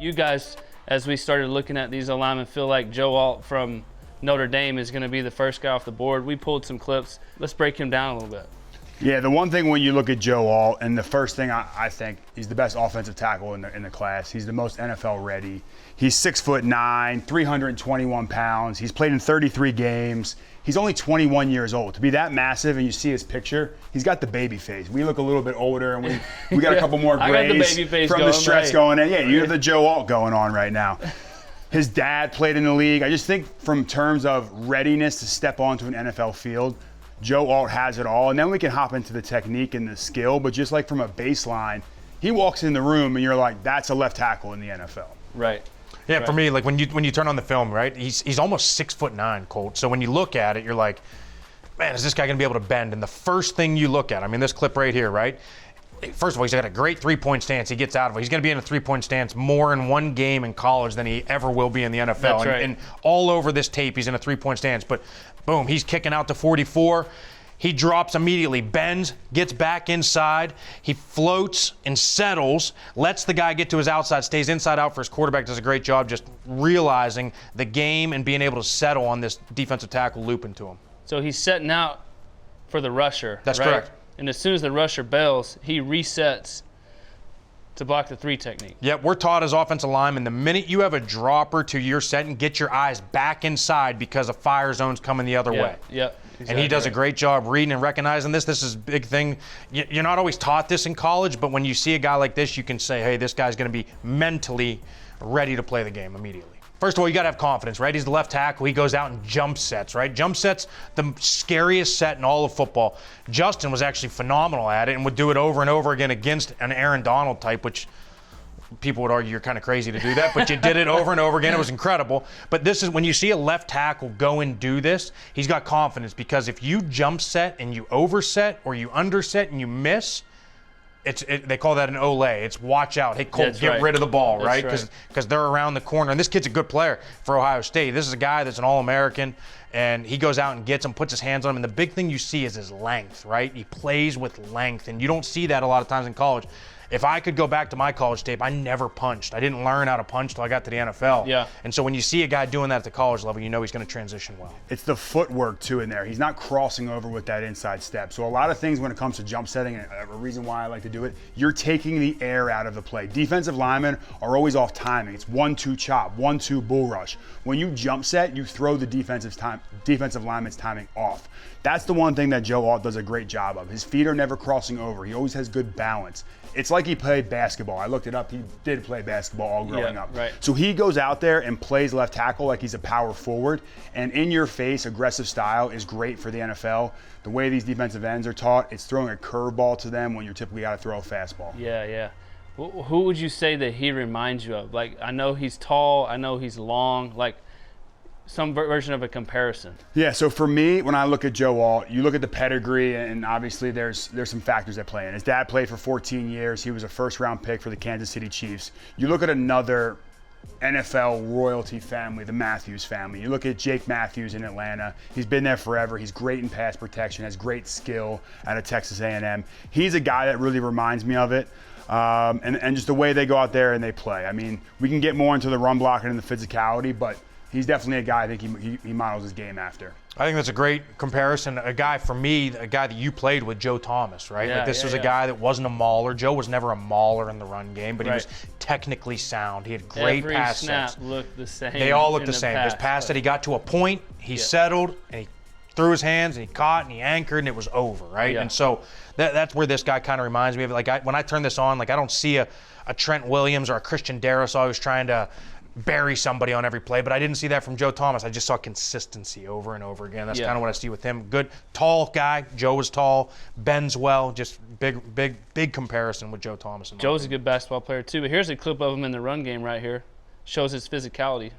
You guys, as we started looking at these alignment, feel like Joe Alt from Notre Dame is going to be the first guy off the board. We pulled some clips. Let's break him down a little bit. Yeah, the one thing when you look at Joe Alt, and the first thing I think, he's the best offensive tackle in the class. He's the most NFL ready. He's 6'9", 321 pounds. He's played in 33 games. He's only 21 years old. To be that massive, and you see his picture, he's got the baby face. We look a little bit older, and we got a couple more grays from the stretch going in. Yeah, you have the Joe Alt going on right now. His dad played in the league. I just think from terms of readiness to step onto an NFL field, Joe Alt has it all, and then we can hop into the technique and the skill, but just like from a baseline, he walks in the room and you're like, that's a left tackle in the NFL. Right. Yeah, right. For me, like when you turn on the film, right, he's almost 6'9", Colt. So when you look at it, you're like, man, is this guy going to be able to bend? And the first thing you look at, I mean, this clip right here, right? First of all, he's got a great three-point stance. He gets out of it. He's going to be in a three-point stance more in one game in college than he ever will be in the NFL. That's right. And all over this tape, he's in a three-point stance. But boom, he's kicking out to 44. He drops immediately, bends, gets back inside. He floats and settles, lets the guy get to his outside, stays inside out for his quarterback, does a great job just realizing the game and being able to settle on this defensive tackle looping to him. So he's setting out for the rusher. That's right? correct. And as soon as the rusher bails, he resets to block the three technique. Yep, we're taught as offensive linemen, the minute you have a dropper to your set and get your eyes back inside because a fire zone's coming the other way. Yep. And he does a great job reading and recognizing this. This is a big thing. You're not always taught this in college, but when you see a guy like this, you can say, hey, this guy's going to be mentally ready to play the game immediately. First of all, you got to have confidence, right? He's the left tackle. He goes out and jump sets, right? Jump sets, the scariest set in all of football. Justin was actually phenomenal at it and would do it over and over again against an Aaron Donald type, which people would argue you're kind of crazy to do that, but you did it over and over again. It was incredible. But this is when you see a left tackle go and do this, he's got confidence, because if you jump set and you overset or you underset and you miss, they call that an ole. It's watch out. Hey, Colt, get rid of the ball, right? Because they're around the corner. And this kid's a good player for Ohio State. This is a guy that's an All-American, and he goes out and gets him, puts his hands on him. And the big thing you see is his length, right? He plays with length, and you don't see that a lot of times in college. If I could go back to my college tape, I never punched. I didn't learn how to punch till I got to the NFL. Yeah. And so when you see a guy doing that at the college level, you know he's going to transition well. It's the footwork, too, in there. He's not crossing over with that inside step. So a lot of things when it comes to jump setting, and a reason why I like to do it, you're taking the air out of the play. Defensive linemen are always off timing. It's 1-2 chop, 1-2 bull rush. When you jump set, you throw the defensive lineman's timing off. That's the one thing that Joe Alt does a great job of. His feet are never crossing over. He always has good balance. It's like he played basketball. I looked it up. He did play basketball all growing up. Right. So he goes out there and plays left tackle like he's a power forward. And in your face, aggressive style is great for the NFL. The way these defensive ends are taught, it's throwing a curveball to them when you're typically got to throw a fastball. Yeah. Who would you say that he reminds you of? Like, I know he's tall. I know he's long. Like, some version of a comparison. Yeah, so for me, when I look at Joe Alt, you look at the pedigree, and obviously there's some factors that play in. His dad played for 14 years. He was a first-round pick for the Kansas City Chiefs. You look at another NFL royalty family, the Matthews family. You look at Jake Matthews in Atlanta. He's been there forever. He's great in pass protection, has great skill out of Texas A&M. He's a guy that really reminds me of it. And just the way they go out there and they play. I mean, we can get more into the run blocking and the physicality, but he's definitely a guy I think he models his game after. I think that's a great comparison. A guy, for me, a guy that you played with, Joe Thomas, right? Yeah, like this was a guy that wasn't a mauler. Joe was never a mauler in the run game, but he was technically sound. He had great pass sets. Every snap looked the same. They all looked the same. His pass that he got to a point, he settled, and he threw his hands, and he caught, and he anchored, and it was over, right? Yeah. And so that's where this guy kind of reminds me of. Like when I turn this on, like I don't see a Trent Williams or a Christian Darrisaw who's trying to bury somebody on every play, but I didn't see that from Joe Thomas. I just saw consistency over and over again. That's kind of what I see with him. Good, tall guy. Joe was tall, bends well. Just big comparison with Joe Thomas. Joe's a good basketball player too, but here's a clip of him in the run game right here. Shows his physicality.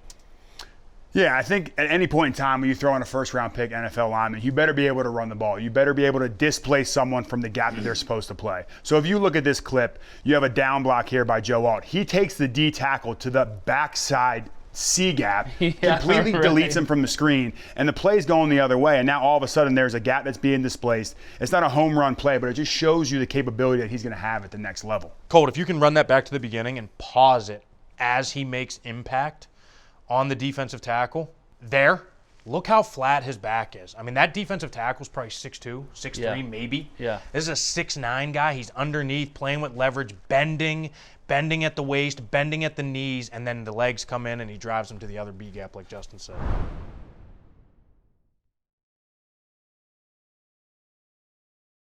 Yeah, I think at any point in time when you throw in a first-round pick NFL lineman, you better be able to run the ball. You better be able to displace someone from the gap that they're supposed to play. So if you look at this clip, you have a down block here by Joe Alt. He takes the D tackle to the backside C gap, completely deletes him from the screen, and the play's going the other way. And now all of a sudden there's a gap that's being displaced. It's not a home run play, but it just shows you the capability that he's going to have at the next level. Colt, if you can run that back to the beginning and pause it as he makes impact on the defensive tackle, there, look how flat his back is. I mean, that defensive tackle's probably 6'2", 6'3", Yeah. maybe. Yeah. This is a 6'9" guy. He's underneath, playing with leverage, bending at the waist, bending at the knees, and then the legs come in and he drives them to the other B gap, like Justin said.